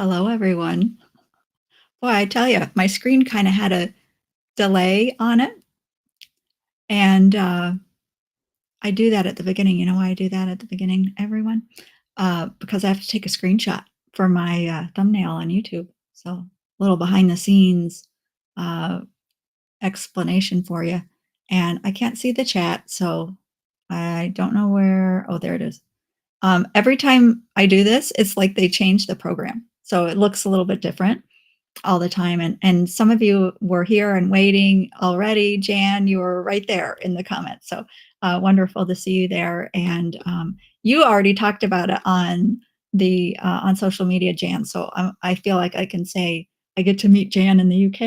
Hello, everyone. Boy, I tell you, my screen kind of had a delay on it, and I do that at the beginning. You know why I do that at the beginning, everyone? Because I have to take a screenshot for my thumbnail on YouTube. So, a little behind the scenes uh, explanation for you. And I can't see the chat, so I don't know where. Oh, there it is. Every time I do this, it's like they change the program. So it looks a little bit different all the time. And some of you were here and waiting already. Jan, you were right there in the comments. So wonderful to see you there. And you already talked about it on social media, Jan. So I feel like I can say I get to meet Jan in the UK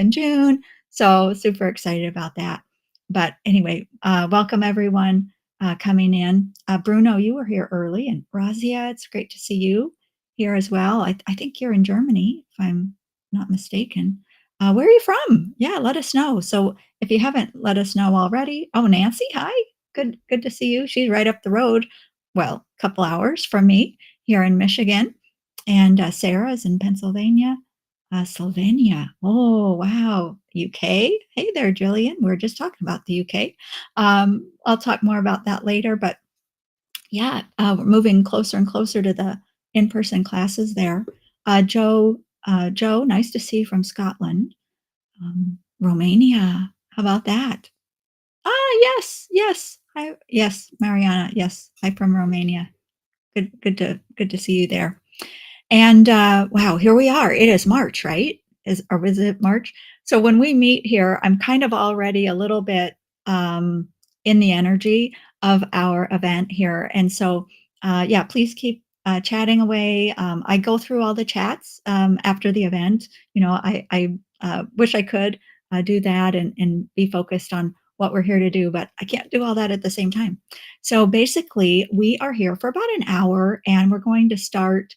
in June. So super excited about that. But anyway, welcome everyone coming in. Bruno, you were here early, and Razia, it's great to see you here as well. I think you're in Germany, if I'm not mistaken. Where are you from? Yeah, let us know. So if you haven't let us know already, oh, Nancy, hi. Good to see you. She's right up the road. Well, a couple hours from me here in Michigan. And Sarah's in Pennsylvania. Slovenia. Oh, wow. UK. Hey there, Jillian. We're just talking about the UK. I'll talk more about that later, but yeah, we're moving closer and closer to the in-person classes there. Joe, nice to see you from Scotland. Romania, how about that? Ah, yes. Yes, Mariana, yes, I'm from Romania. Good to see you there. And wow, here we are. It is March, right? Is it March? So when we meet here, I'm kind of already a little bit in the energy of our event here. And so, yeah, please keep chatting away. I go through all the chats after the event. You know, I wish I could do that and be focused on what we're here to do, but I can't do all that at the same time. So basically, we are here for about an hour, and we're going to start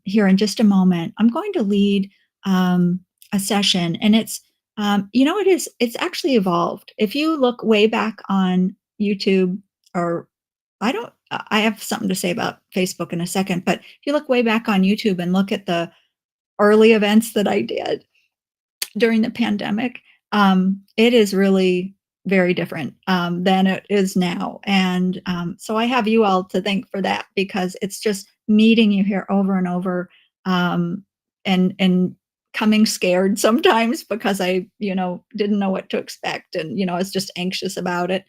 here in just a moment. I'm going to lead a session, and it's actually evolved. If you look way back on YouTube, or I have something to say about Facebook in a second, but if you look way back on YouTube and look at the early events that I did during the pandemic, it is really very different than it is now. And so I have you all to thank for that, because it's just meeting you here over and over, um, and coming scared sometimes because I, didn't know what to expect, and I was just anxious about it.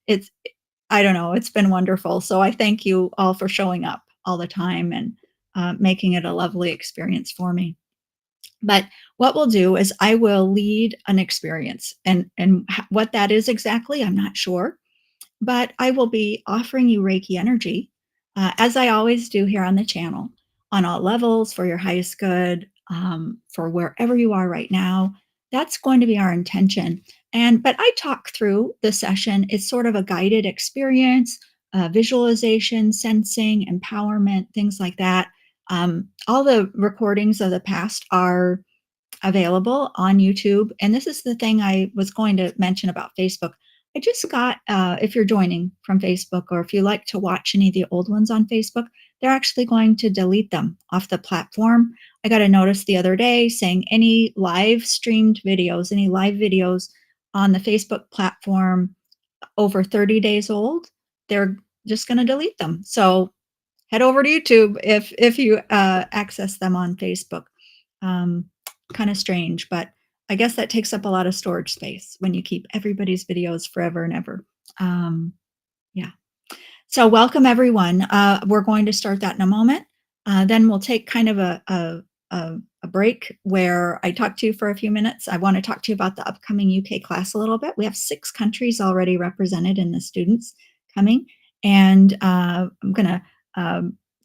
It's I don't know, it's been wonderful. So I thank you all for showing up all the time and making it a lovely experience for me. But what we'll do is I will lead an experience, and what that is exactly, I'm not sure, but I will be offering you Reiki energy, as I always do here on the channel, on all levels for your highest good, for wherever you are right now. That's going to be our intention. But I talk through the session. It's sort of a guided experience, visualization, sensing, empowerment, things like that. All the recordings of the past are available on YouTube. And this is the thing I was going to mention about Facebook. I just got, if you're joining from Facebook, or if you like to watch any of the old ones on Facebook, they're actually going to delete them off the platform. I got a notice the other day saying any live streamed videos, any live videos on the Facebook platform over 30 days old, they're just going to delete them. So head over to YouTube if you access them on Facebook. Um, kind of strange, but I guess that takes up a lot of storage space when you keep everybody's videos forever and ever. Yeah. So welcome everyone. We're going to start that in a moment. Then we'll take kind of a break where I talk to you for a few minutes. I want to talk to you about the upcoming UK class a little bit. We have 6 countries already represented in the students coming, and I'm going to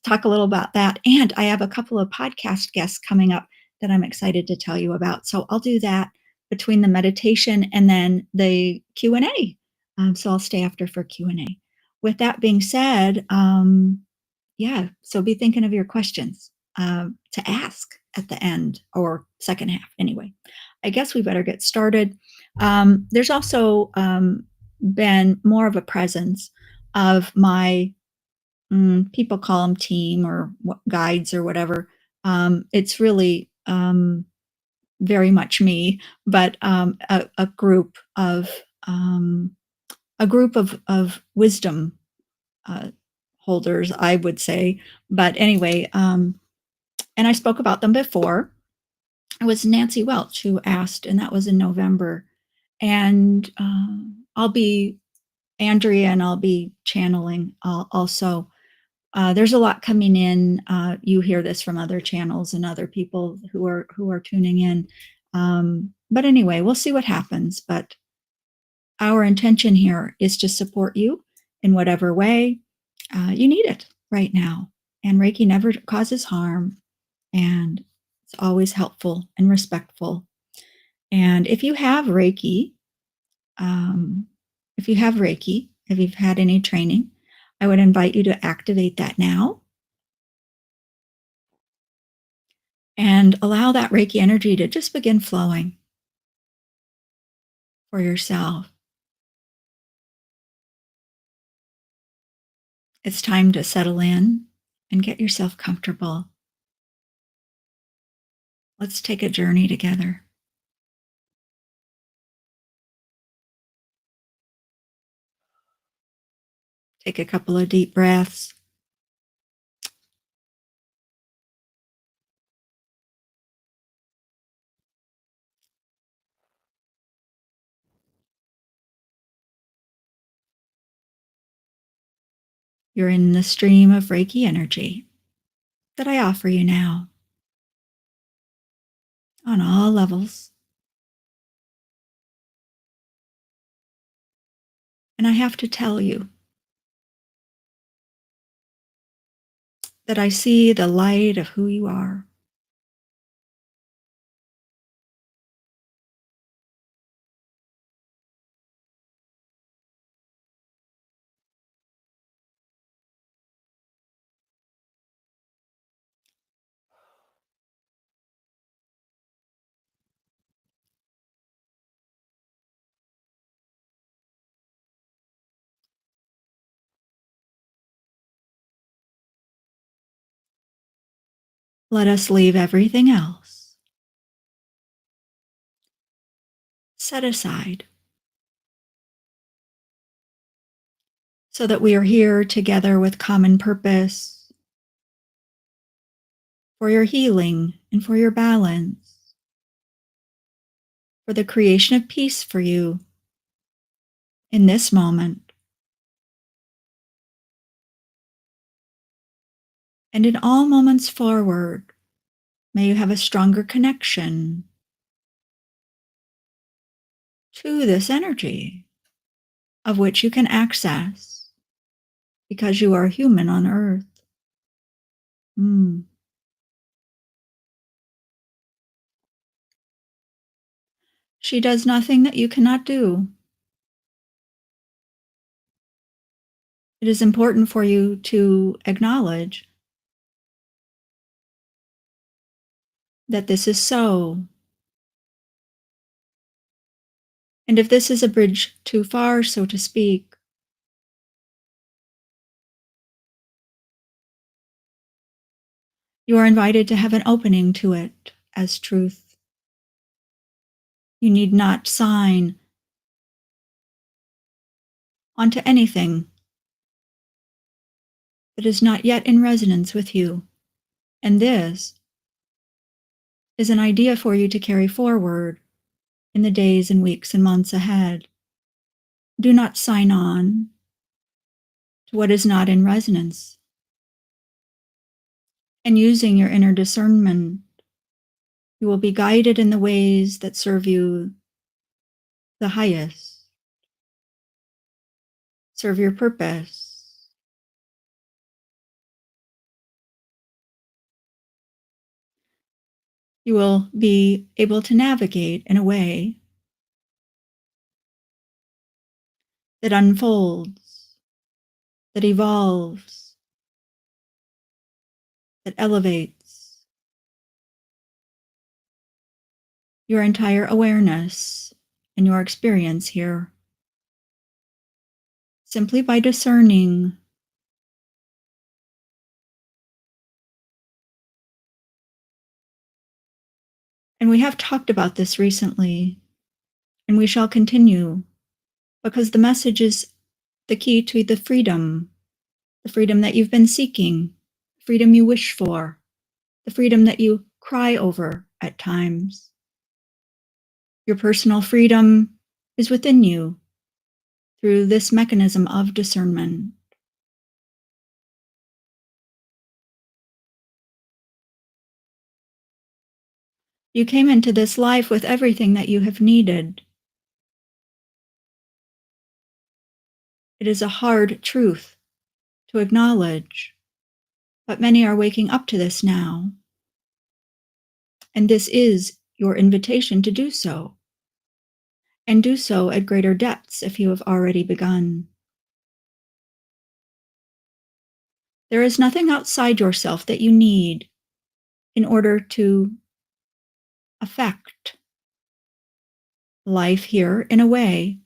talk a little about that. And I have a couple of podcast guests coming up that I'm excited to tell you about. So I'll do that between the meditation and then the Q&A. So I'll stay after for Q&A. With that being said, yeah, so be thinking of your questions to ask at the end, or second half anyway. I guess we better get started. There's also been more of a presence of my people call them team or guides or whatever, It's really very much me, but um, a group of wisdom uh, holders, I would say. But anyway, and I spoke about them before. It was Nancy Welch who asked, and that was in November. And I'll be Andrea, and I'll be channeling also. There's a lot coming in. You hear this from other channels and other people who are tuning in. But anyway, we'll see what happens. But our intention here is to support you in whatever way you need it right now. And Reiki never causes harm, and it's always helpful and respectful. And if you have Reiki, um, if you've had any training, I would invite you to activate that now and allow that Reiki energy to just begin flowing for yourself. It's time to settle in and get yourself comfortable. Let's take a journey together. Take a couple of deep breaths. You're in the stream of Reiki energy that I offer you now on all levels. And I have to tell you that I see the light of who you are. Let us leave everything else set aside so that we are here together with common purpose for your healing and for your balance, for the creation of peace for you in this moment and in all moments forward. May you have a stronger connection to this energy of which you can access because you are human on earth. Mm. She does nothing that you cannot do. It is important for you to acknowledge that this is so. And if this is a bridge too far, so to speak, you are invited to have an opening to it as truth. You need not sign onto anything that is not yet in resonance with you. And this is an idea for you to carry forward in the days and weeks and months ahead. Do not sign on to what is not in resonance. And using your inner discernment, you will be guided in the ways that serve you the highest, serve your purpose. You will be able to navigate in a way that unfolds, that evolves, that elevates your entire awareness and your experience here, simply by discerning And we have talked about this recently, and we shall continue, because the message is the key to the freedom that you've been seeking, freedom you wish for, the freedom that you cry over at times. Your personal freedom is within you through this mechanism of discernment. You came into this life with everything that you have needed. It is a hard truth to acknowledge, but many are waking up to this now. And this is your invitation to do so, and do so at greater depths if you have already begun. There is nothing outside yourself that you need in order to affect life here in a way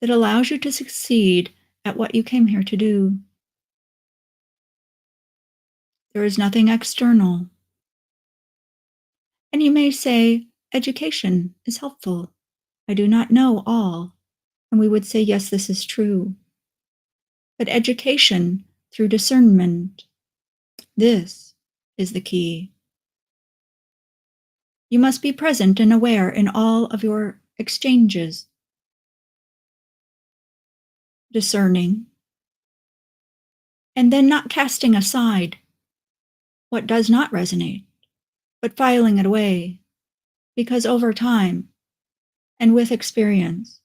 that allows you to succeed at what you came here to do. There is nothing external. And you may say, education is helpful. I do not know all. And we would say, yes, this is true. But education through discernment, this is the key. You must be present and aware in all of your exchanges, discerning, and then not casting aside what does not resonate, but filing it away, because over time and with experience,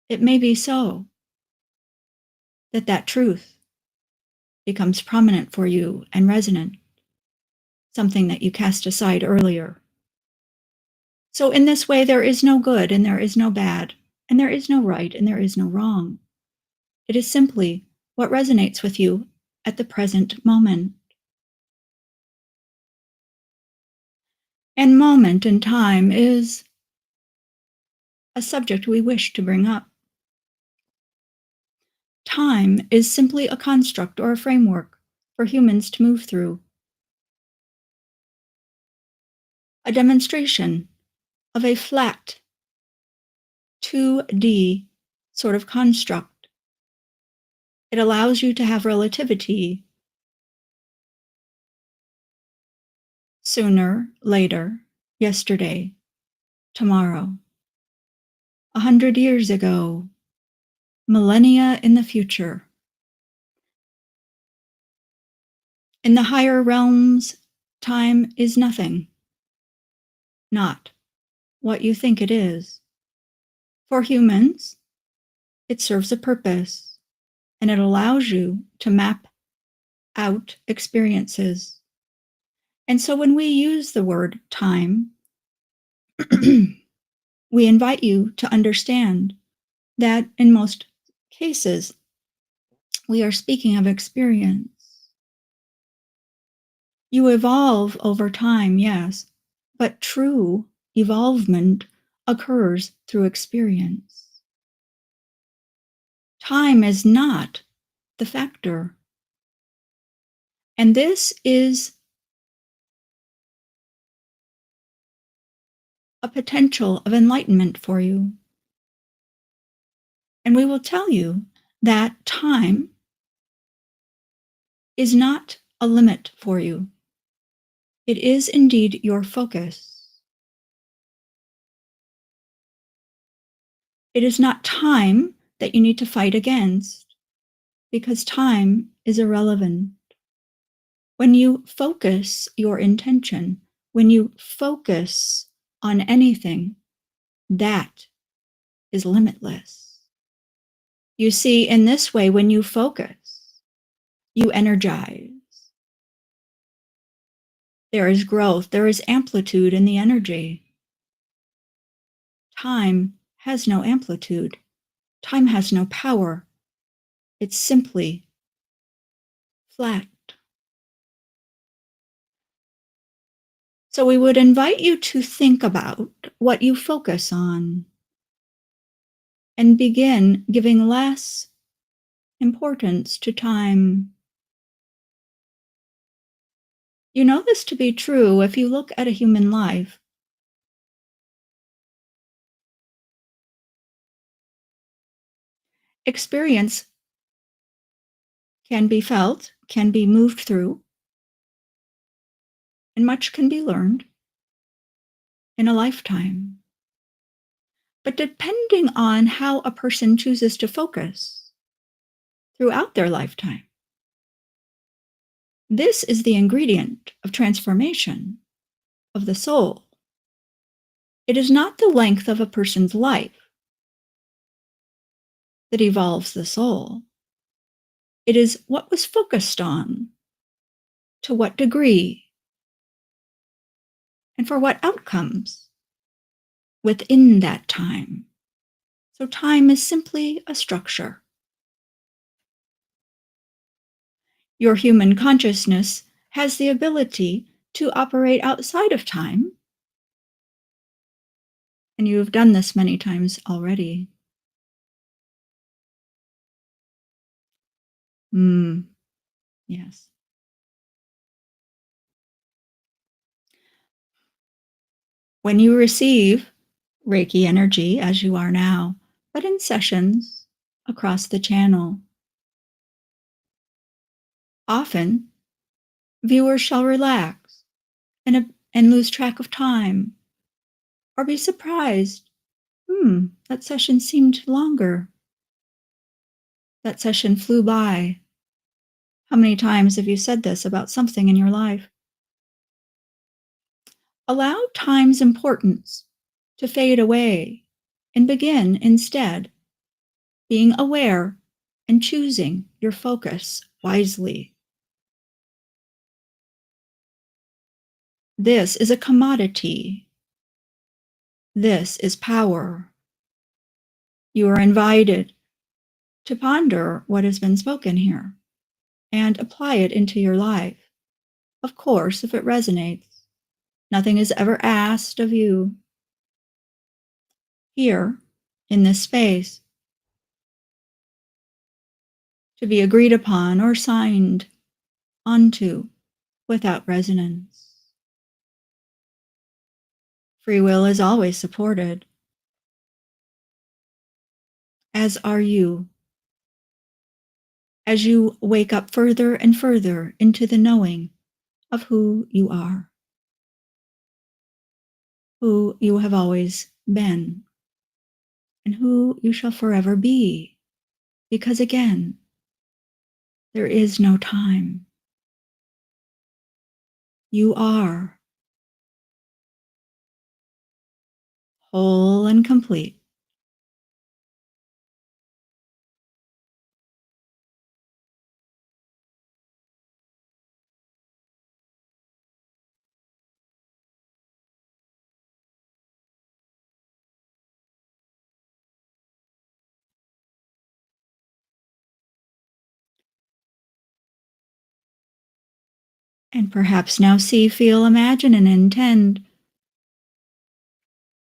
it may be so that that truth becomes prominent for you and resonant, something that you cast aside earlier. So in this way, there is no good and there is no bad, and there is no right and there is no wrong. It is simply what resonates with you at the present moment. And moment and time is a subject we wish to bring up. Time is simply a construct or a framework for humans to move through, a demonstration of a flat 2D sort of construct. It allows you to have relativity sooner, later, yesterday, tomorrow, 100 years ago, millennia in the future. In the higher realms, time is nothing, not what you think it is. For humans, it serves a purpose, and it allows you to map out experiences. And so when we use the word time, we invite you to understand that in most cases, we are speaking of experience. You evolve over time, yes, but true evolvement occurs through experience. Time is not the factor. And this is a potential of enlightenment for you. And we will tell you that time is not a limit for you. It is indeed your focus. It is not time that you need to fight against, because time is irrelevant. When you focus your intention, when you focus on anything, that is limitless. You see, in this way, when you focus, you energize. There is growth, there is amplitude in the energy. Time has no amplitude. Time has no power. It's simply flat. So we would invite you to think about what you focus on and begin giving less importance to time. You know this to be true if you look at a human life. Experience can be felt, can be moved through, and much can be learned in a lifetime. But depending on how a person chooses to focus throughout their lifetime, this is the ingredient of transformation of the soul. It is not the length of a person's life that evolves the soul. It is what was focused on, to what degree, and for what outcomes within that time. So time is simply a structure. Your human consciousness has the ability to operate outside of time, and you have done this many times already. Yes. When you receive Reiki energy, as you are now, but in sessions across the channel, often viewers shall relax and lose track of time or be surprised. That session seemed longer. That session flew by. How many times have you said this about something in your life? Allow time's importance to fade away and begin instead being aware and choosing your focus wisely. This is a commodity. This is power. You are invited to ponder what has been spoken here and apply it into your life. Of course, if it resonates, nothing is ever asked of you. Here, in this space, to be agreed upon or signed onto without resonance. Free will is always supported, as are you, as you wake up further and further into the knowing of who you are, who you have always been, and who you shall forever be. Because again, there is no time. You are whole and complete. And perhaps now see, feel, imagine, and intend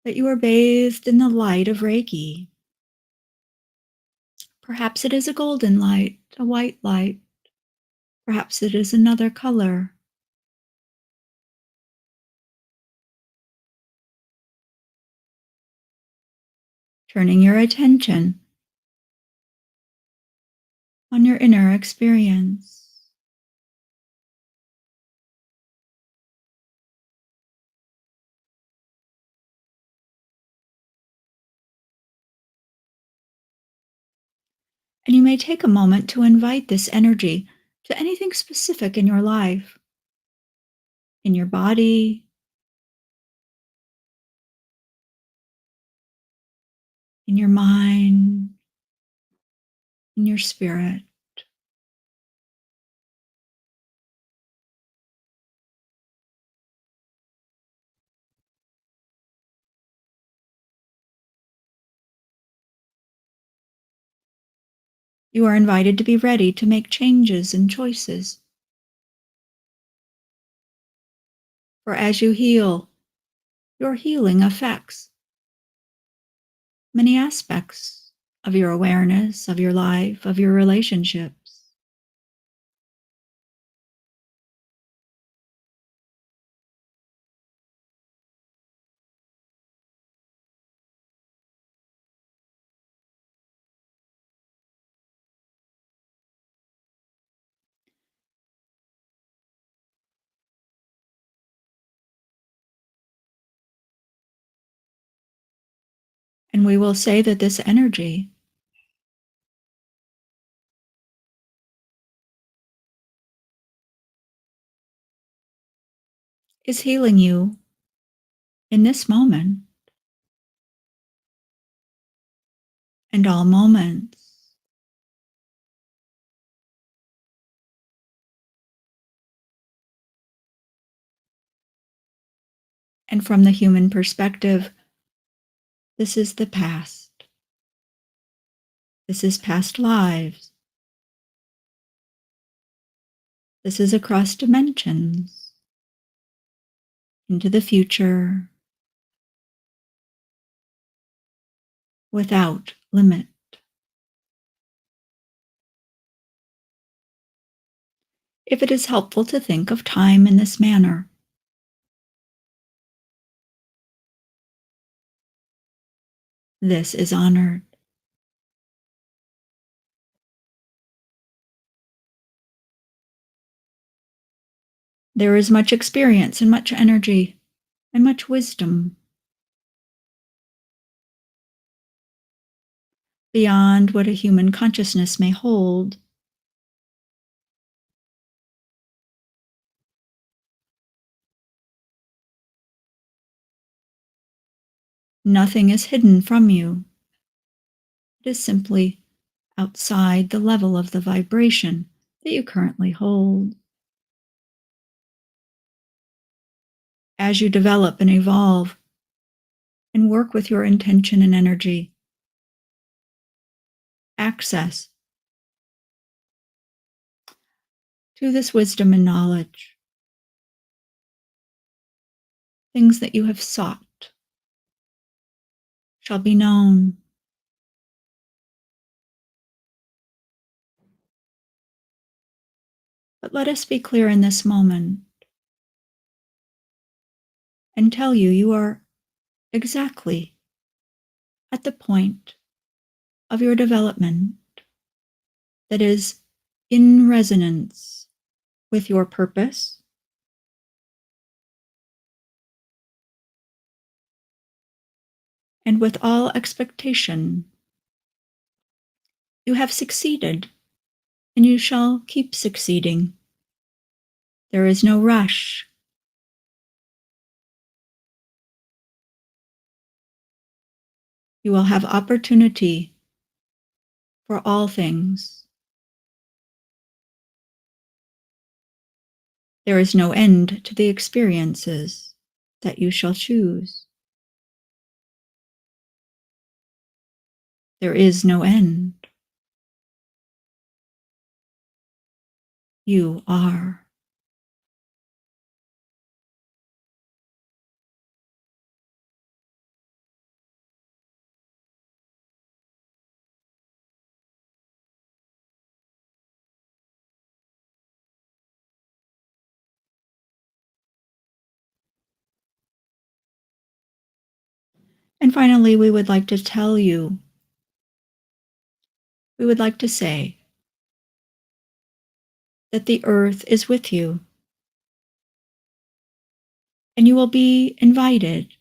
that you are bathed in the light of Reiki. Perhaps it is a golden light, a white light. Perhaps it is another color. Turning your attention on your inner experience. And you may take a moment to invite this energy to anything specific in your life, in your body, in your mind, in your spirit. You are invited to be ready to make changes and choices. For as you heal, your healing affects many aspects of your awareness, of your life, of your relationships. And we will say that this energy is healing you in this moment and all moments. And from the human perspective, this is the past. This is past lives. This is across dimensions, into the future, without limit. If it is helpful to think of time in this manner, this is honored. There is much experience and much energy and much wisdom beyond what a human consciousness may hold. Nothing is hidden from you. It is simply outside the level of the vibration that you currently hold. As you develop and evolve and work with your intention and energy, access to this wisdom and knowledge, things that you have sought, shall be known. But let us be clear in this moment and tell you you are exactly at the point of your development that is in resonance with your purpose and with all expectation. You have succeeded, and you shall keep succeeding. There is no rush. You will have opportunity for all things. There is no end to the experiences that you shall choose. There is no end. You are. And finally, we would like to tell you, we would like to say that the earth is with you, and you will be invited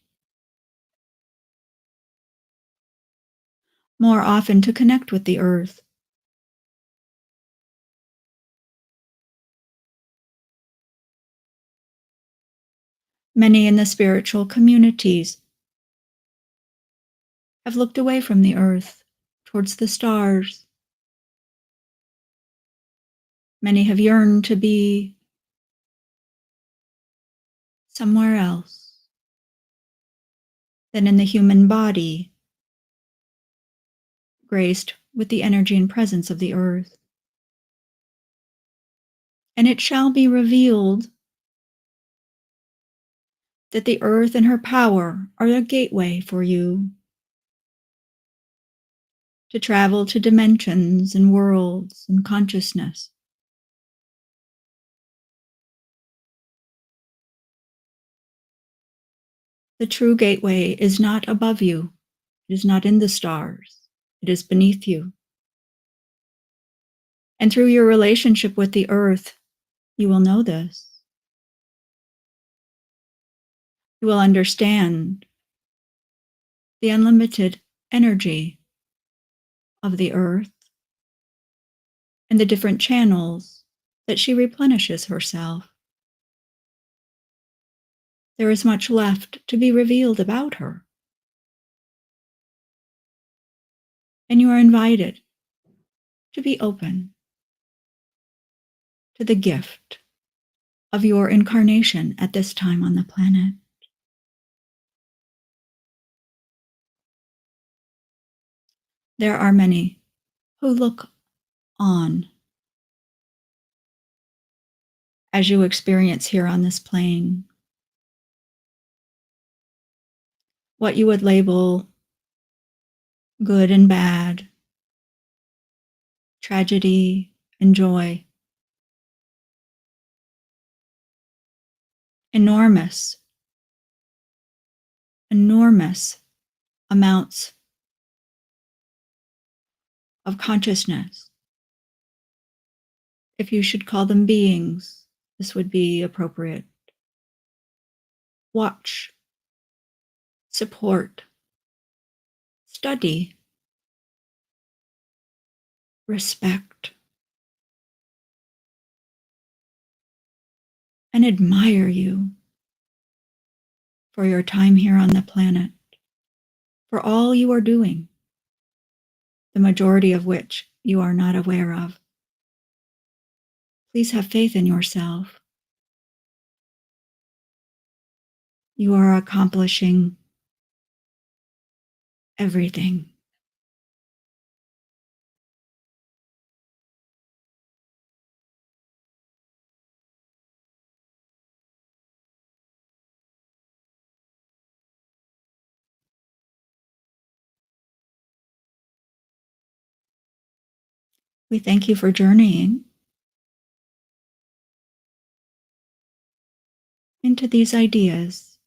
more often to connect with the earth. Many in the spiritual communities have looked away from the earth towards the stars. Many have yearned to be somewhere else than in the human body, graced with the energy and presence of the earth. And it shall be revealed that the earth and her power are a gateway for you to travel to dimensions and worlds and consciousness. The true gateway is not above you. It is not in the stars. It is beneath you. And through your relationship with the earth, you will know this. You will understand the unlimited energy of the earth and the different channels that she replenishes herself. There is much left to be revealed about her, and you are invited to be open to the gift of your incarnation at this time on the planet. There are many who look on as you experience here on this plane what you would label good and bad, tragedy and joy. Enormous, enormous amounts of consciousness. If you should call them beings, this would be appropriate. Watch, support, study, respect, and admire you for your time here on the planet, for all you are doing, the majority of which you are not aware of. Please have faith in yourself. You are accomplishing everything. We thank you for journeying into these ideas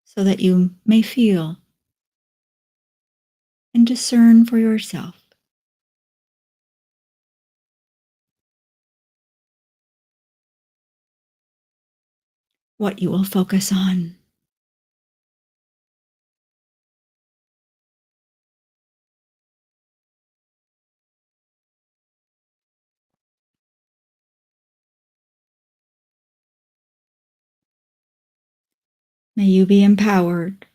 so that you may feel and discern for yourself what you will focus on. May you be empowered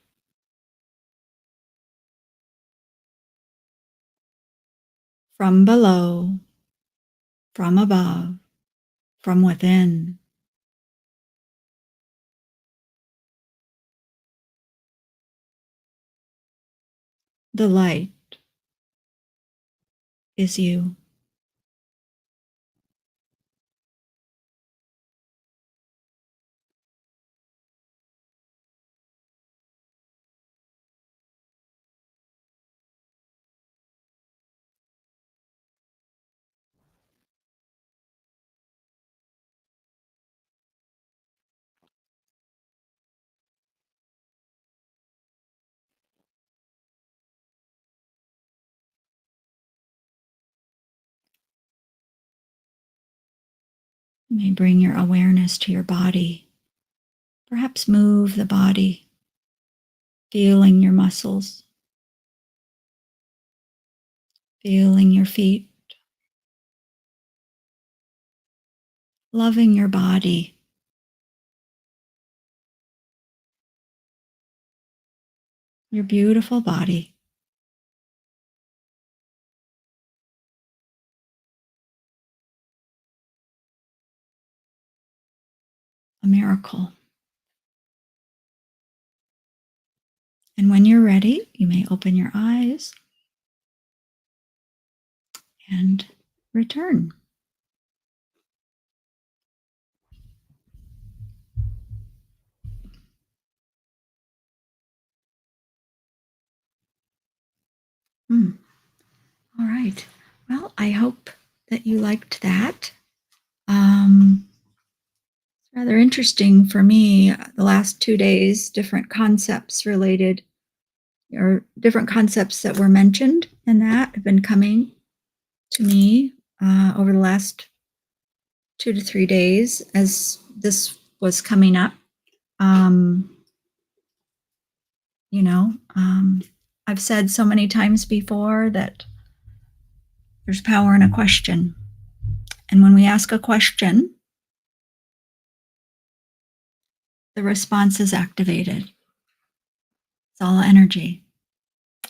from below, from above, from within. The light is you. You may bring your awareness to your body. Perhaps move the body, feeling your muscles, feeling your feet, loving your body. Your beautiful body. A miracle. And when you're ready, you may open your eyes and return. All right. Well, I hope that you liked that. It's rather interesting for me, the last 2 days, different concepts related, or different concepts that were mentioned in that have been coming to me over the last 2 to 3 days as this was coming up. You know, I've said so many times before that there's power in a question. And when we ask a question, the response is activated. It's all energy.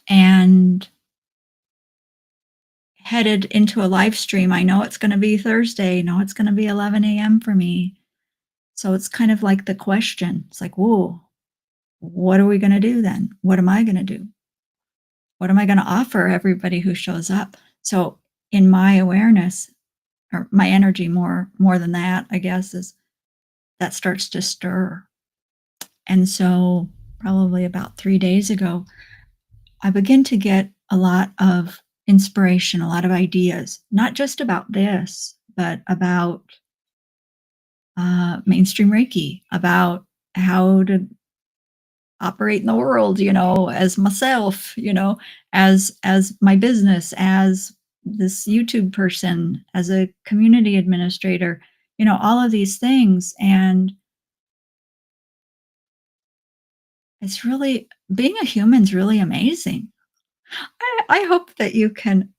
And headed into a live stream, I know it's going to be Thursday. No, it's going to be 11 a.m. for me. So it's kind of like the question. It's like, whoa, what are we going to do then? What am I going to do? What am I going to offer everybody who shows up? So in my awareness, or my energy more than that, I guess, is that starts to stir. And so probably about 3 days ago, I begin to get a lot of inspiration, a lot of ideas, not just about this, but about mainstream Reiki, about how to operate in the world, as myself, as my business, as this YouTube person, as a community administrator, all of these things. And it's really, being a human is really amazing. I hope that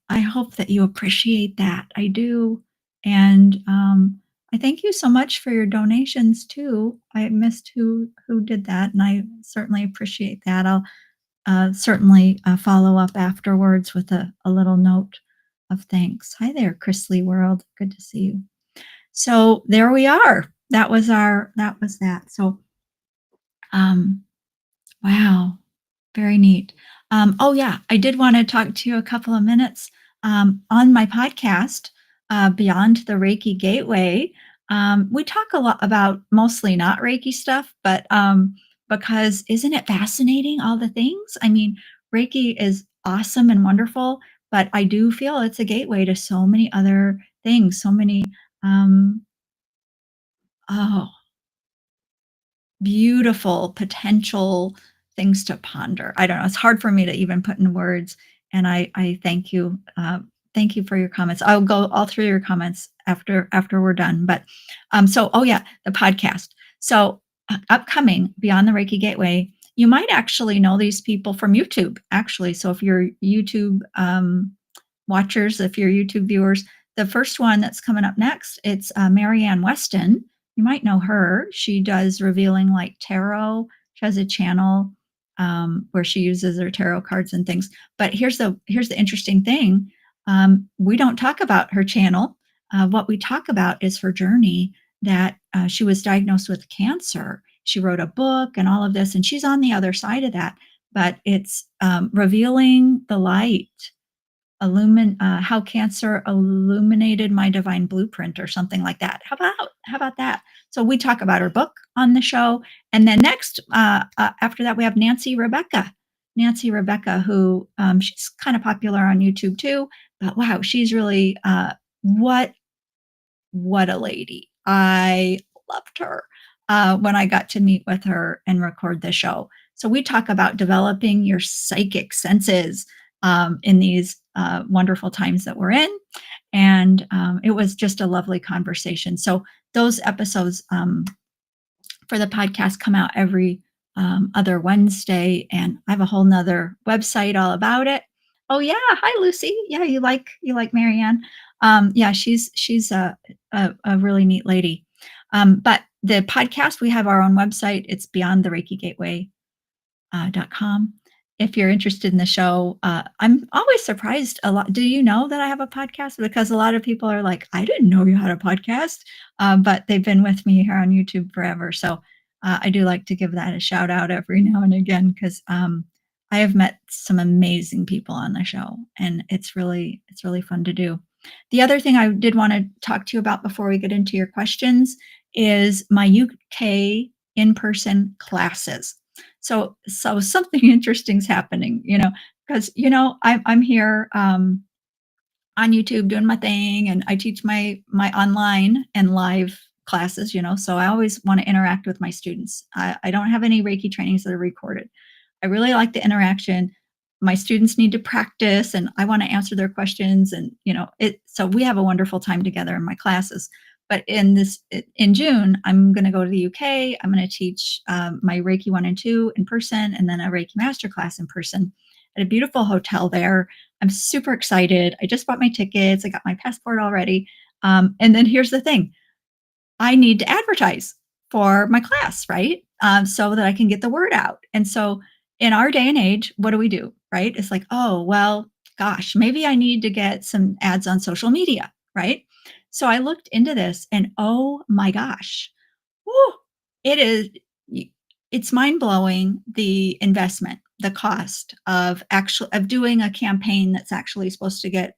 I hope that you appreciate that. I do. And I thank you so much for your donations too. I missed who did that, and I certainly appreciate that. I'll certainly follow up afterwards with a little note of thanks. Hi there, Chrisley World. Good to see you. So there we are. That was that. So um, wow. Very neat. Oh, yeah, I did want to talk to you a couple of minutes on my podcast, Beyond the Reiki Gateway. We talk a lot about mostly not Reiki stuff, but because isn't it fascinating, all the things? I mean, Reiki is awesome and wonderful, but I do feel it's a gateway to so many other things, so many, um, oh, beautiful potential things to ponder. I don't know. It's hard for me to even put in words. And I thank you. Thank you for your comments. I'll go all through your comments after we're done. But so oh yeah, the podcast. So upcoming Beyond the Reiki Gateway. You might actually know these people from YouTube. Actually, so if you're YouTube watchers, if you're YouTube viewers, the first one that's coming up next, it's Marianne Weston. You might know her. She does Revealing Light Tarot. She has a channel where she uses her tarot cards and things. But here's the interesting thing. We don't talk about her channel. What we talk about is her journey, that she was diagnosed with cancer. She wrote a book and all of this, and she's on the other side of that. But it's revealing the light, how cancer illuminated my divine blueprint, or something like that. How about that? So we talk about her book on the show, and then next after that we have Nancy Rebecca, who she's kind of popular on YouTube too, but wow, she's really what a lady. I loved her when I got to meet with her and record the show. So we talk about developing your psychic senses in these wonderful times that we're in. And it was just a lovely conversation. So those episodes for the podcast come out every other Wednesday. And I have a whole nother website all about it. Oh yeah. Hi, Lucy. Yeah. You like Marianne. Yeah, she's a really neat lady. But the podcast, we have our own website. It's Beyond the Reiki Gateway .com. If you're interested in the show, I'm always surprised a lot. Do you know that I have a podcast? Because a lot of people are like, I didn't know you had a podcast, but they've been with me here on YouTube forever. So I do like to give that a shout out every now and again, because I have met some amazing people on the show, and it's really fun to do. The other thing I did want to talk to you about before we get into your questions is my UK in-person classes. So something interesting is happening, because I'm here on YouTube doing my thing, and I teach my online and live classes. So I always want to interact with my students. I don't have any Reiki trainings that are recorded. I really like the interaction. My students need to practice, and I want to answer their questions, and so we have a wonderful time together in my classes. But in June, I'm going to go to the UK. I'm going to teach my Reiki 1 and 2 in person, and then a Reiki masterclass in person at a beautiful hotel there. I'm super excited. I just bought my tickets. I got my passport already. And then here's the thing: I need to advertise for my class, right? So that I can get the word out. And so in our day and age, what do? Right? It's like, oh, well, gosh, maybe I need to get some ads on social media, right? So I looked into this and oh my gosh, woo, it is, it's mind blowing the investment, the cost of doing a campaign that's actually supposed to get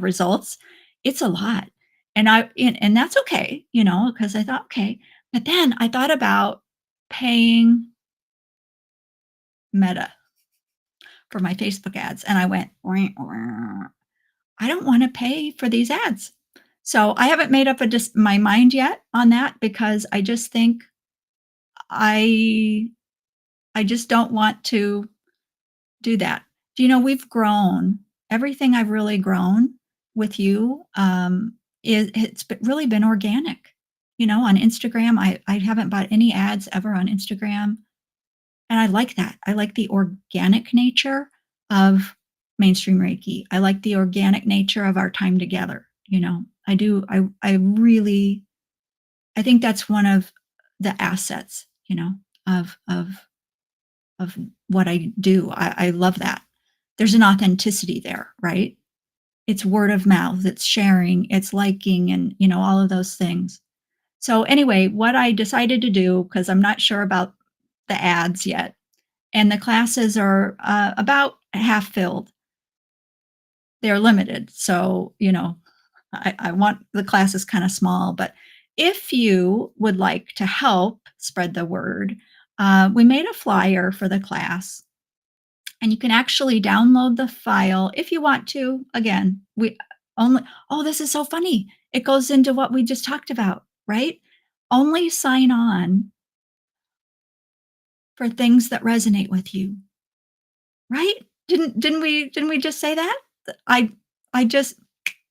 results. It's a lot. And that's okay, because I thought, okay. But then I thought about paying Meta for my Facebook ads, and I went, "Wah, wah. I don't want to pay for these ads." So I haven't made up my mind yet on that because I just think I I just don't want to do that. Do you know we've grown? Everything I've really grown with you, really been organic. On Instagram, I haven't bought any ads ever on Instagram, and I like that. I like the organic nature of mainstream Reiki. I like the organic nature of our time together. I do. I really. I think that's one of the assets. Of what I do. I love that. There's an authenticity there, right? It's word of mouth, it's sharing, it's liking, and all of those things. So anyway, what I decided to do, because I'm not sure about the ads yet, and the classes are about half filled. They're limited, so I want the classes kind of small. But if you would like to help spread the word, we made a flyer for the class. And you can actually download the file if you want to. Again, we only, oh, this is so funny. It goes into what we just talked about, right? Only sign on for things that resonate with you, right? Didn't we just say that? I just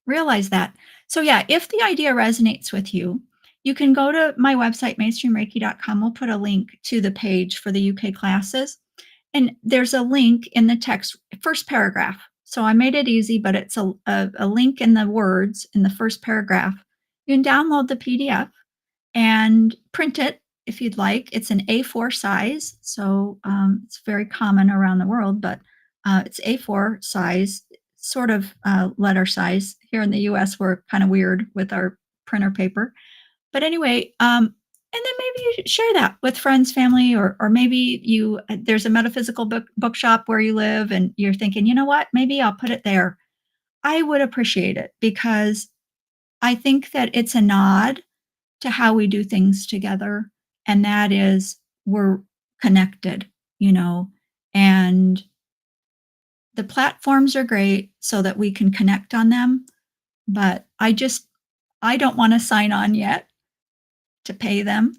realized that. So yeah, if the idea resonates with you, you can go to my website, mainstreamreiki.com. We'll put a link to the page for the UK classes. And there's a link in the text, first paragraph. So I made it easy, but it's a link in the words in the first paragraph. You can download the PDF and print it if you'd like. It's an A4 size, so it's very common around the world, but it's A4 size, sort of letter size. Here in the US, we're kind of weird with our printer paper. But anyway, and then maybe you share that with friends, family, or maybe there's a metaphysical bookshop where you live, and you're thinking, you know what, maybe I'll put it there. I would appreciate it because I think that it's a nod to how we do things together, and that is we're connected, you know, and the platforms are great so that we can connect on them. But I don't want to sign on yet to pay them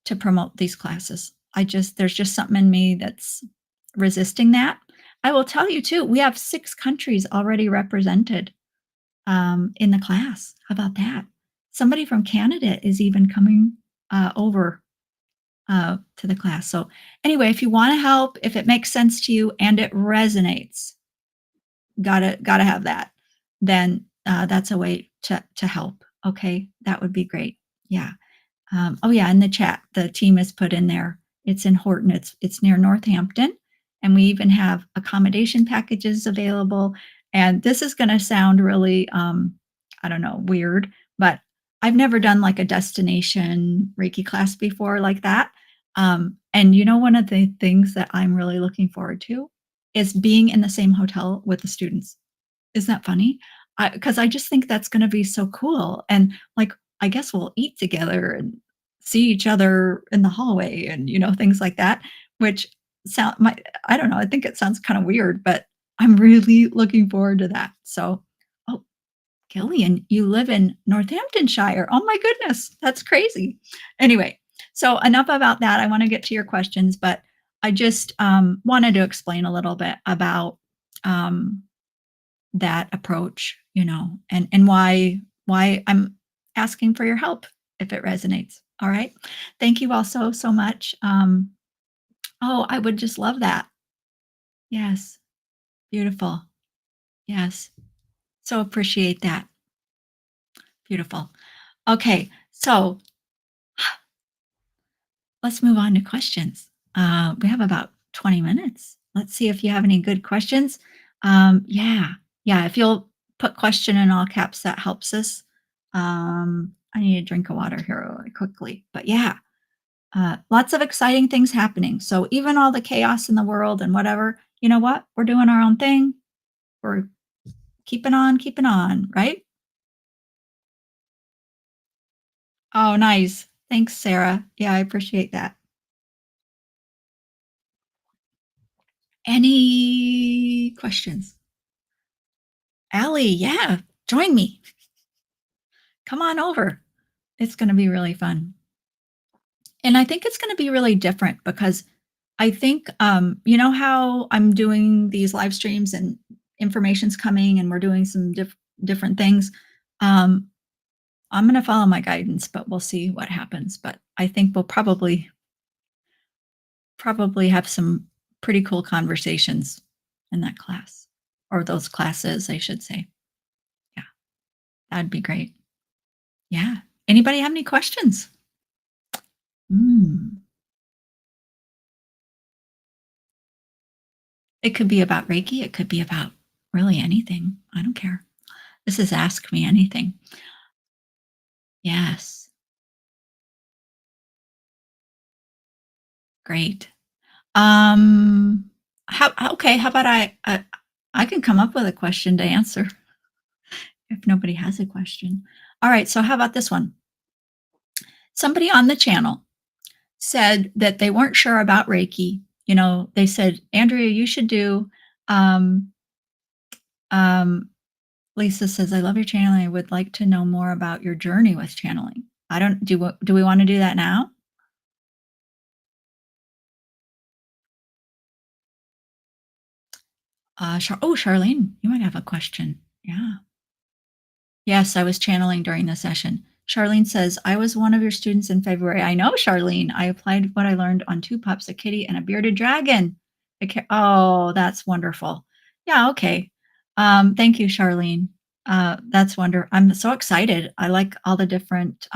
to promote these classes. There's just something in me that's resisting that. I will tell you too, we have 6 countries already represented in the class. How about that? Somebody from Canada is even coming over to the class. So anyway, if you want to help, if it makes sense to you and it resonates, gotta have that. Then that's a way to help. Okay, that would be great. Yeah. Oh yeah, in the chat, the team has put in there. It's in Horton. It's near Northampton, and we even have accommodation packages available. And this is going to sound really, I don't know, weird, but I've never done like a destination Reiki class before like that. And one of the things that I'm really looking forward to is being in the same hotel with the students. Isn't that funny? Because I just think that's gonna be so cool, and, like, I guess we'll eat together and see each other in the hallway and, things like that, which sound my I don't know, I think it sounds kinda weird, but I'm really looking forward to that. So oh, Gillian, you live in Northamptonshire. Oh my goodness, that's crazy. Anyway, so enough about that. I wanna get to your questions, but I just, wanted to explain a little bit about, that approach, and why I'm asking for your help if it resonates. All right. Thank you all so, so much. Oh, I would just love that. Yes. Beautiful. Yes. So appreciate that. Beautiful. Okay. So let's move on to questions. We have about 20 minutes. Let's see if you have any good questions. Yeah. Yeah. If you'll put question in all caps, that helps us. I need a drink of water here really quickly. But yeah, lots of exciting things happening. So even all the chaos in the world and whatever, you know what? We're doing our own thing. We're keeping on, right? Oh, nice. Thanks, Sarah. Yeah, I appreciate that. Any questions? Allie, yeah, join me. Come on over. It's going to be really fun. And I think it's going to be really different because I think, you know how I'm doing these live streams and information's coming and we're doing some different things. Um, I'm going to follow my guidance, but we'll see what happens. But I think we'll probably have some pretty cool conversations in that class or those classes, I should say. Yeah, that'd be great. Yeah. Anybody have any questions? Mm. It could be about Reiki. It could be about really anything. I don't care. This is Ask Me Anything. Yes. Great. Um, okay, how about I can come up with a question to answer if nobody has a question. All right, so how about this one? Somebody on the channel said that they weren't sure about Reiki. You know, they said, Andrea, you should do um, um, Lisa says, I love your channeling. I would like to know more about your journey with channeling. I don't do we want to do that now? Charlene, you might have a question. Yeah. Yes, I was channeling during the session. Charlene says, I was one of your students in February. I know, Charlene. I applied what I learned on two pups, a kitty and a bearded dragon. Oh, that's wonderful. Yeah, okay. Thank you, Charlene. That's wonderful. I'm so excited. I like all the different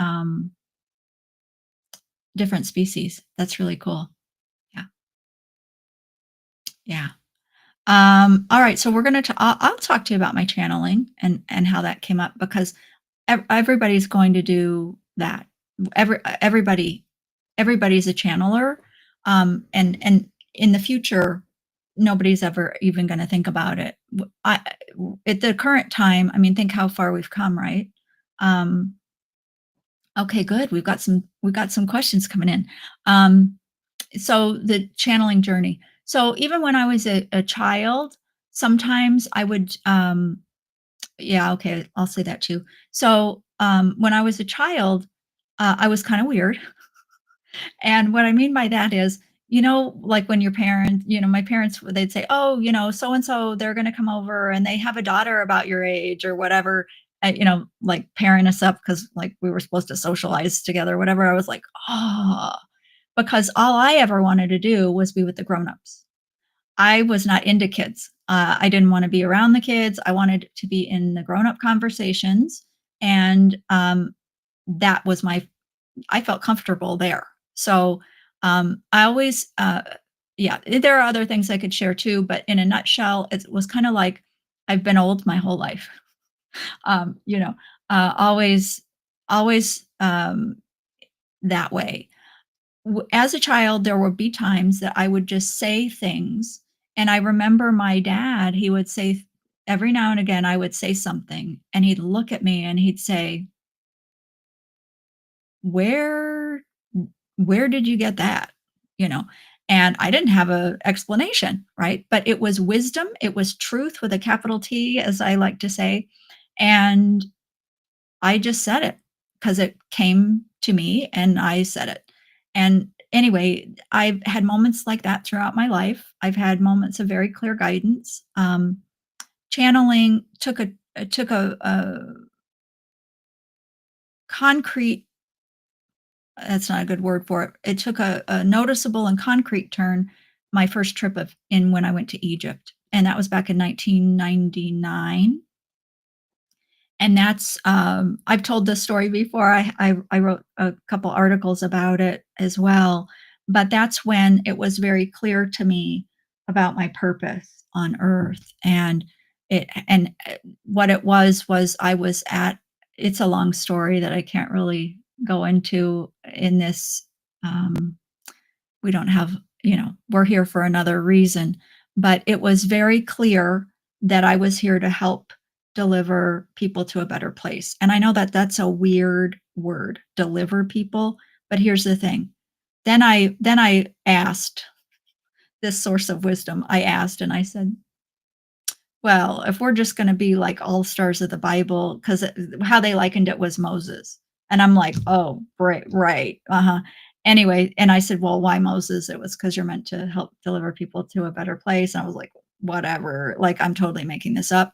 species. That's really cool. Yeah. Yeah. All right. So we're going to, I'll talk to you about my channeling and how that came up because everybody's going to do that. Everybody, everybody's a channeler. And in the future, nobody's ever even going to think about it. At the current time, I mean, think how far we've come, right? Um, okay, good. We've got some questions coming in. Um, so the channeling journey. So even when I was a child, sometimes I would yeah, okay, I'll say that too. So when I was a child, I was kind of weird. And what I mean by that is, you know, like when your parents, you know, my parents, they'd say, oh, you know, so and so, they're going to come over and they have a daughter about your age or whatever, you know, like pairing us up because like we were supposed to socialize together, whatever. I was like, oh, because all I ever wanted to do was be with the grown-ups. I was not into kids. I didn't want to be around the kids. I wanted to be in the grown-up conversations, and that was my. I felt comfortable there. So I always, yeah. There are other things I could share too, but in a nutshell, it was kind of like I've been old my whole life. You know, always that way as a child, there would be times that I would just say things. And I remember my dad, he would say, every now and again, I would say something and he'd look at me and he'd say, where, where did you get that? You know, and I didn't have a explanation, right? But it was wisdom. It was truth with a capital T, as I like to say. And I just said it because it came to me and I said it. And anyway, I've had moments like that throughout my life. I've had moments of very clear guidance. Channeling took a concrete, that's not a good word for it. It took a noticeable and concrete turn my first trip of in when I went to Egypt, and that was back in 1999. And that's, I've told this story before. I wrote a couple articles about it as well, but that's when it was very clear to me about my purpose on earth. What it was I was at, it's a long story that I can't really go into in this, um we don't have, we're here for another reason. But it was very clear that I was here to help deliver people to a better place. And I know that that's a weird word, deliver people. But here's the thing. Then I asked this source of wisdom. I asked and I said, well, if we're just going to be like all stars of the Bible, because how they likened it was Moses. And I'm like, oh, right, right. Uh-huh. Anyway, and I said, well, why Moses? It was because you're meant to help deliver people to a better place. And I was like, whatever, like I'm totally making this up.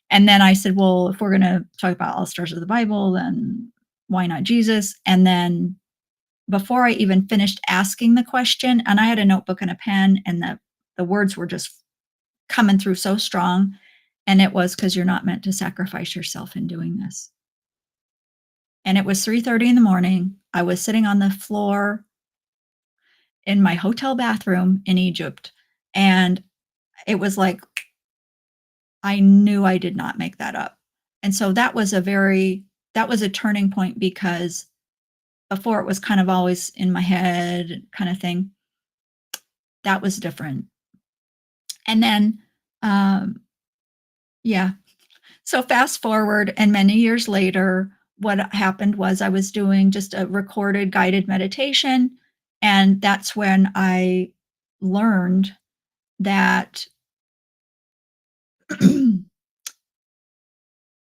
And then I said, well, if we're going to talk about all stars of the Bible, then why not Jesus? And then before I even finished asking the question, and I had a notebook and a pen, and the words were just coming through so strong. And it was because you're not meant to sacrifice yourself in doing this. And it was 3:30 in the morning. I was sitting on the floor in my hotel bathroom in Egypt. And it was like, I knew I did not make that up. And so that was a turning point, because before it was kind of always in my head kind of thing. That was different. And then, yeah. So fast forward, and many years later, what happened was I was doing just a recorded guided meditation, and that's when I learned that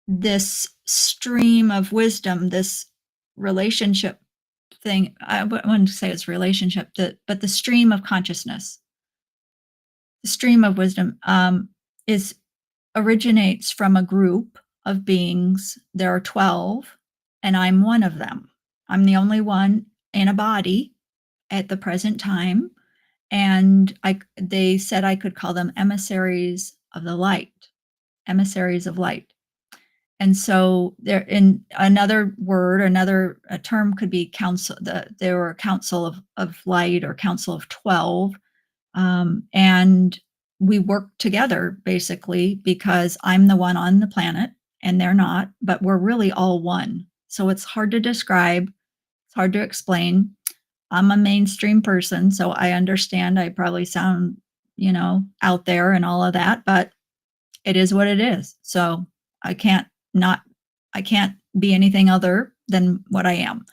this stream of wisdom, this relationship thing, I wouldn't say it's relationship, but the stream of consciousness, the stream of wisdom, is originates from a group of beings. There are 12, and I'm one of them. I'm the only one in a body at the present time. And they said I could call them emissaries of the light, emissaries of light. And so there, in another word, another a term could be council. There were a council of light, or council of 12. And we work together basically because I'm the one on the planet and they're not, but we're really all one. So it's hard to describe, it's hard to explain. I'm a mainstream person, so I understand I probably sound, out there and all of that, but it is what it is. So I can't not, I can't be anything other than what I am.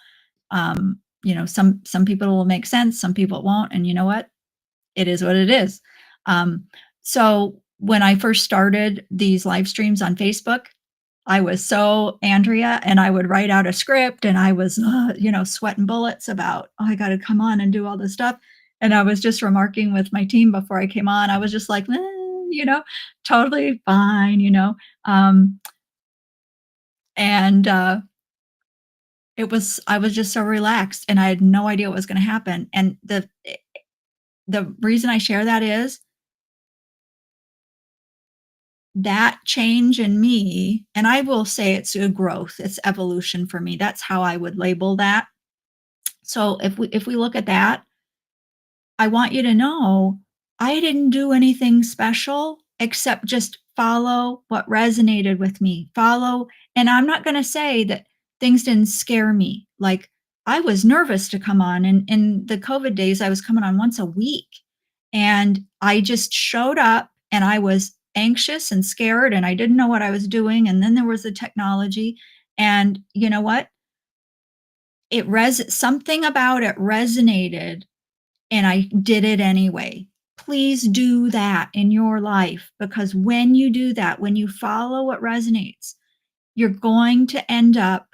Some people will make sense, some people won't, and you know what? It is what it is. Um, so when I first started these live streams on Facebook, I was so Andrea, and I would write out a script, and I was, sweating bullets about, oh, I got to come on and do all this stuff. And I was just remarking with my team before I came on, I was just like, totally fine, Um, and I was just so relaxed, and I had no idea what was going to happen. And the reason I share that is that change in me, and I will say it's a growth, it's evolution for me. That's how I would label that. So if we look at that, I want you to know I didn't do anything special except just follow what resonated with me. Follow, and I'm not going to say that things didn't scare me. Like, I was nervous to come on, and in the COVID days I was coming on once a week, and I just showed up, and I was anxious and scared, and I didn't know what I was doing. And then there was the technology, and you know what? Something about it resonated, and I did it anyway. Please do that in your life, because when you do that, when you follow what resonates, you're going to end up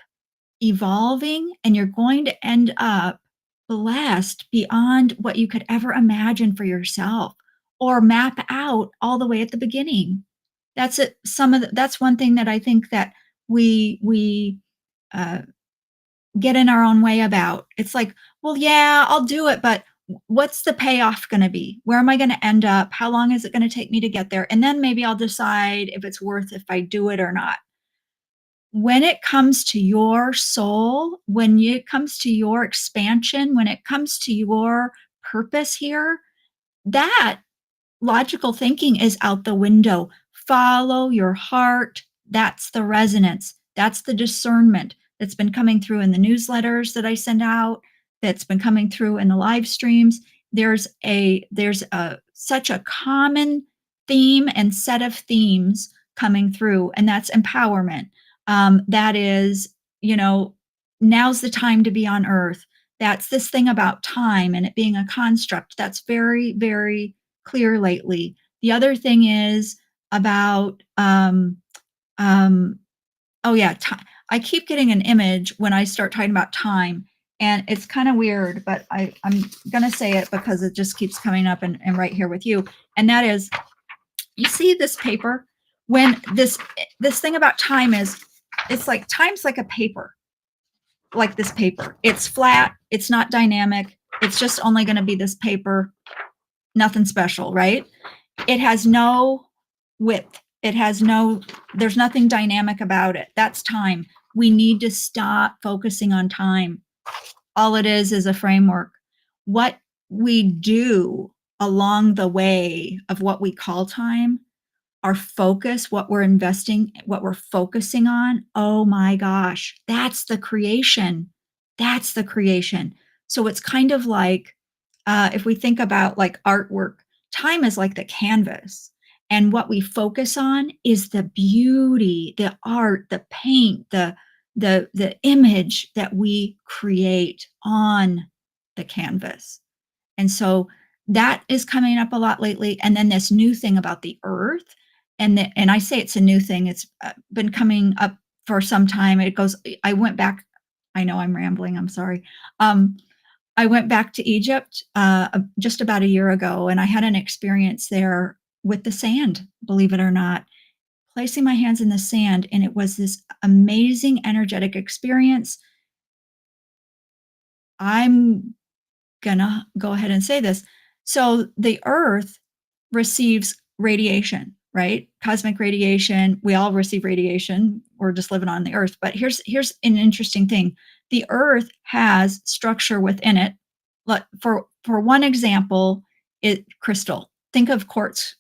evolving, and you're going to end up blessed beyond what you could ever imagine for yourself or map out all the way at the beginning. That's it. That's one thing that I think that we uh, get in our own way about. It's like, well, yeah, I'll do it, but what's the payoff going to be? Where am I going to end up? How long is it going to take me to get there? And then maybe I'll decide if it's worth if I do it or not. When it comes to your soul, when it comes to your expansion, when it comes to your purpose here, that logical thinking is out the window. Follow your heart. That's the resonance. That's the discernment that's been coming through in the newsletters that I send out, that's been coming through in the live streams. There's a such a common theme and set of themes coming through, and that's empowerment. That is, you know, now's the time to be on earth. That's this thing about time and it being a construct. That's very, very clear lately. The other thing is about um oh yeah, I keep getting an image when I start talking about time, and it's kind of weird, but I'm gonna say it because it just keeps coming up and right here with you. And that is, you see this paper, when this thing about time is, it's like time's like a paper, like this paper. It's flat, it's not dynamic, it's just only going to be this paper, nothing special, right? It has no width. It has no, there's nothing dynamic about it. That's time. We need to stop focusing on time. All it is a framework. What we do along the way of what we call time, our focus, what we're investing, what we're focusing on, oh my gosh, that's the creation. That's the creation. So it's kind of like, if we think about like artwork, time is like the canvas. And what we focus on is the beauty, the art, the paint, the image that we create on the canvas. And so that is coming up a lot lately. And then this new thing about the earth, and I say it's a new thing. It's been coming up for some time. It goes. I went back. I know I'm rambling. I'm sorry. I went back to Egypt just about a year ago, and I had an experience there with the sand. Believe it or not, placing my hands in the sand, and it was this amazing energetic experience. I'm gonna go ahead and say this. So the earth receives radiation, right? Cosmic radiation. We all receive radiation. We're just living on the earth. But here's an interesting thing. The earth has structure within it. For one example, it crystal. Think of quartz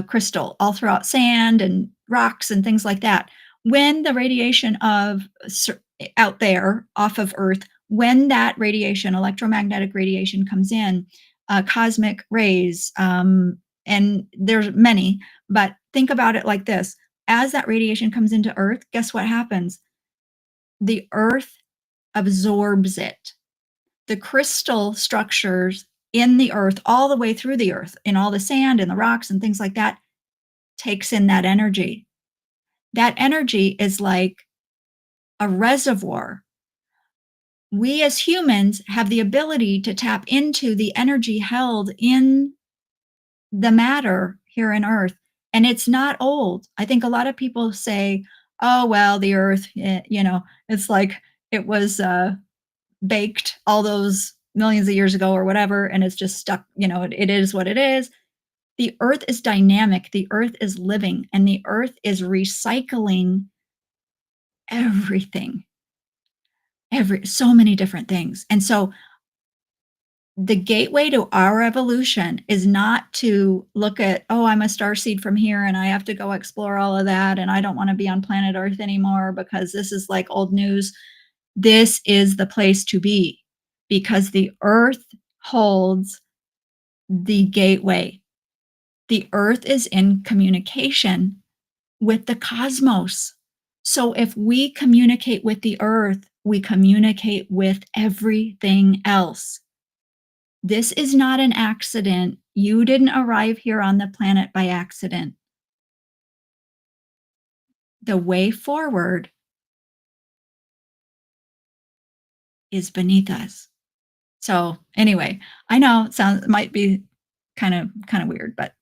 crystal all throughout sand and rocks and things like that. When the radiation of out there off of Earth, when that radiation, electromagnetic radiation, comes in, cosmic rays, and there's many, but think about it like this. As that radiation comes into Earth, guess what happens? The Earth absorbs it. The crystal structures in the Earth, all the way through the Earth, in all the sand and the rocks and things like that, takes in that energy. That energy is like a reservoir. We as humans have the ability to tap into the energy held in the matter here in Earth. And it's not old. I think a lot of people say, oh, well, the Earth, it's like it was baked all those millions of years ago or whatever, and it's just stuck, it is what it is. The Earth is dynamic, the Earth is living, and the Earth is recycling everything, so many different things. And so the gateway to our evolution is not to look at, oh, I'm a star seed from here and I have to go explore all of that and I don't want to be on planet Earth anymore because this is like old news. This is the place to be, because the Earth holds the gateway. The Earth is in communication with the cosmos. So if we communicate with the Earth, we communicate with everything else. This is not an accident. You didn't arrive here on the planet by accident. The way forward is beneath us. So anyway, I know it might be kind of weird, but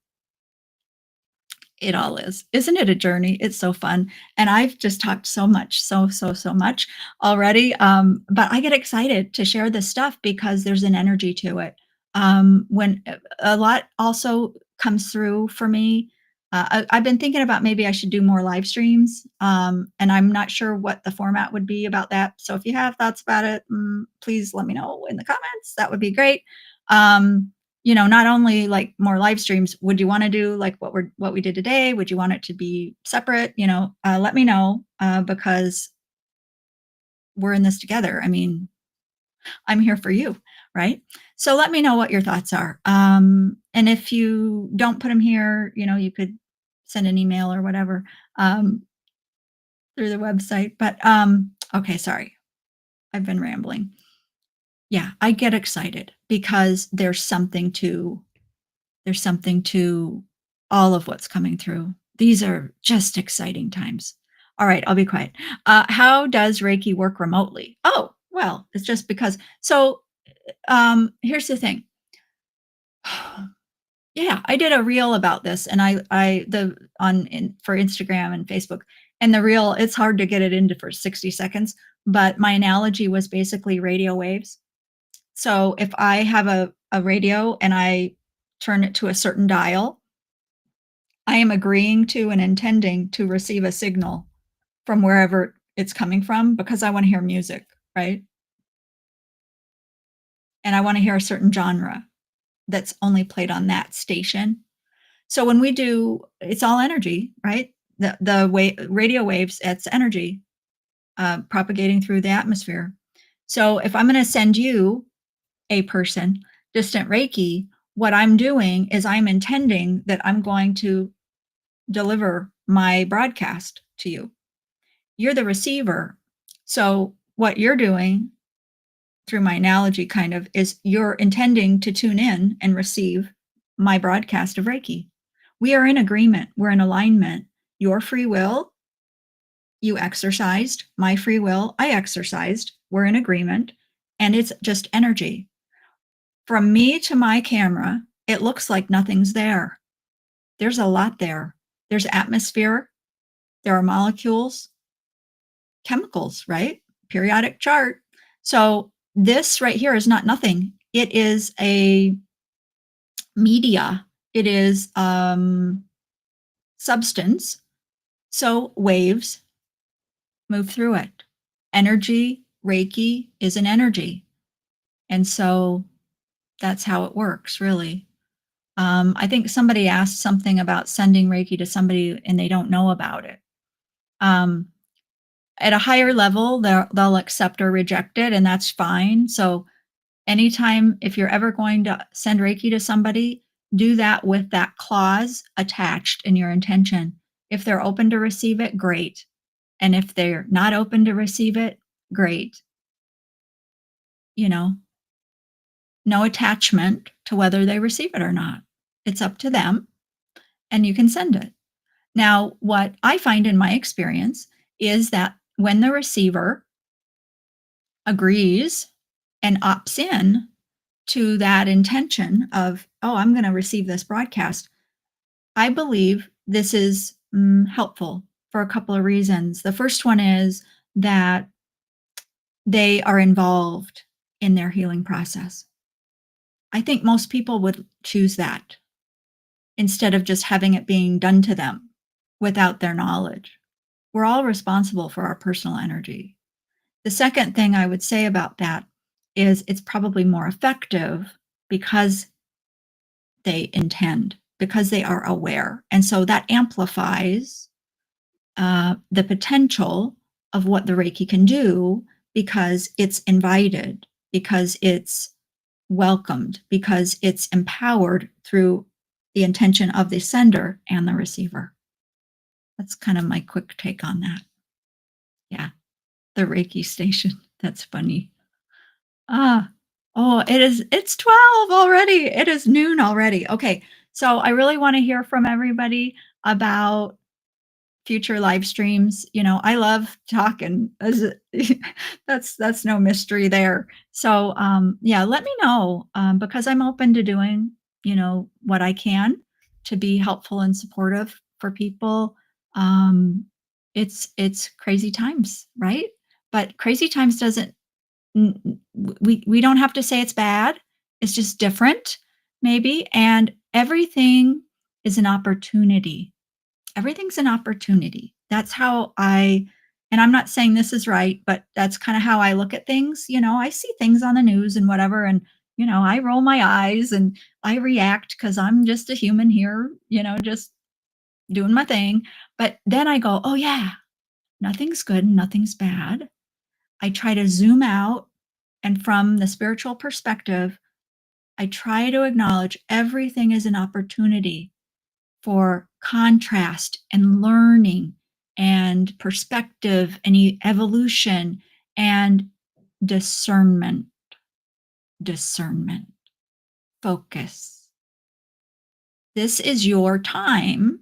It all is. Isn't it a journey? It's so fun. And I've just talked so much, so much already. But I get excited to share this stuff because there's an energy to it. When a lot also comes through for me, I've been thinking about maybe I should do more live streams. And I'm not sure what the format would be about that. So if you have thoughts about it, please let me know in the comments. That would be great. Um, not only like more live streams, would you want to do like what we did today? Would you want it to be separate? Let me know, because we're in this together. I mean, I'm here for you, right? So let me know what your thoughts are. And if you don't put them here, you could send an email or whatever, um, through the website. But okay, sorry, I've been rambling. Yeah, I get excited because there's something to all of what's coming through. These are just exciting times. All right, I'll be quiet. How does Reiki work remotely? Oh, well, it's just because. So here's the thing. Yeah, I did a reel about this, and for Instagram and Facebook, and the reel. It's hard to get it into for 60 seconds, but my analogy was basically radio waves. So if I have a radio and I turn it to a certain dial, I am agreeing to and intending to receive a signal from wherever it's coming from because I want to hear music, right? And I want to hear a certain genre that's only played on that station. So when we do, it's all energy, right? Radio waves, it's energy propagating through the atmosphere. So if I'm going to send you a person distant Reiki, what I'm doing is I'm intending that I'm going to deliver my broadcast to you. You're the receiver. So what you're doing through my analogy kind of is you're intending to tune in and receive my broadcast of Reiki. We are in agreement. We're in alignment. Your free will, you exercised. My free will, I exercised. We're in agreement. And it's just energy. From me to my camera, it looks like nothing's there. There's a lot there. There's atmosphere. There are molecules, chemicals, right? Periodic chart. So this right here is not nothing. It is a media. It is substance. So waves move through it. Energy, Reiki is an energy. And so that's how it works, really. I think somebody asked something about sending Reiki to somebody and they don't know about it. At a higher level, they'll accept or reject it, and that's fine. So anytime, if you're ever going to send Reiki to somebody, do that with that clause attached in your intention. If they're open to receive it, great. And if they're not open to receive it, great. You know, no attachment to whether they receive it or not. It's up to them, and you can send it. Now, what I find in my experience is that when the receiver agrees and opts in to that intention of, oh, I'm going to receive this broadcast, I believe this is helpful for a couple of reasons. The first one is that they are involved in their healing process. I think most people would choose that instead of just having it being done to them without their knowledge. We're all responsible for our personal energy. The second thing I would say about that is it's probably more effective because they intend, because they are aware. And so that amplifies the potential of what the Reiki can do because it's invited, because it's welcomed, because it's empowered through the intention of the sender and the receiver. That's kind of my quick take on that. Yeah, the Reiki station. That's funny. Ah, oh, it's 12 already. It is noon already. Okay. So I really want to hear from everybody about future live streams. I love talking. That's no mystery there. So yeah, let me know, because I'm open to doing, what I can to be helpful and supportive for people. Um, it's crazy times, right? But crazy times doesn't we don't have to say it's bad. It's just different, maybe. And everything is an opportunity. Everything's an opportunity. That's how and I'm not saying this is right, but that's kind of how I look at things. I see things on the news and whatever, and I roll my eyes and I react because I'm just a human here, just doing my thing. But then I go, oh yeah, nothing's good and nothing's bad. I try to zoom out, and from the spiritual perspective, I try to acknowledge everything is an opportunity for contrast and learning and perspective and evolution and discernment, discernment, focus. This is your time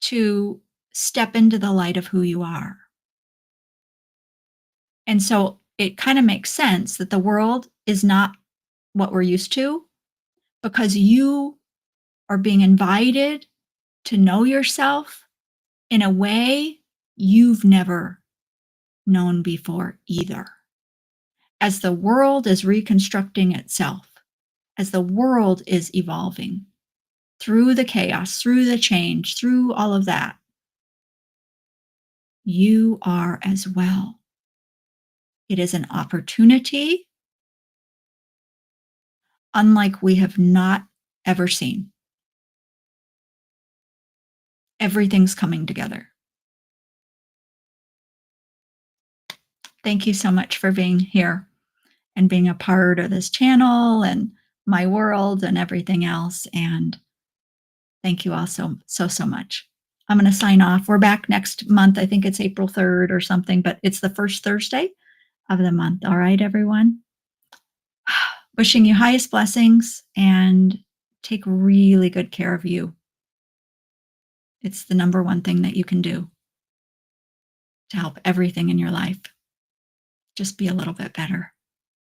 to step into the light of who you are. And so it kind of makes sense that the world is not what we're used to, because you are being invited to know yourself in a way you've never known before either. As the world is reconstructing itself, as the world is evolving through the chaos, through the change, through all of that, you are as well. It is an opportunity unlike we have not ever seen. Everything's coming together. Thank you so much for being here and being a part of this channel and my world and everything else. And thank you all so much. I'm going to sign off. We're back next month. I think it's April 3rd or something, but it's the first Thursday of the month. All right, everyone. Wishing you highest blessings and take really good care of you. It's the number one thing that you can do to help everything in your life just be a little bit better.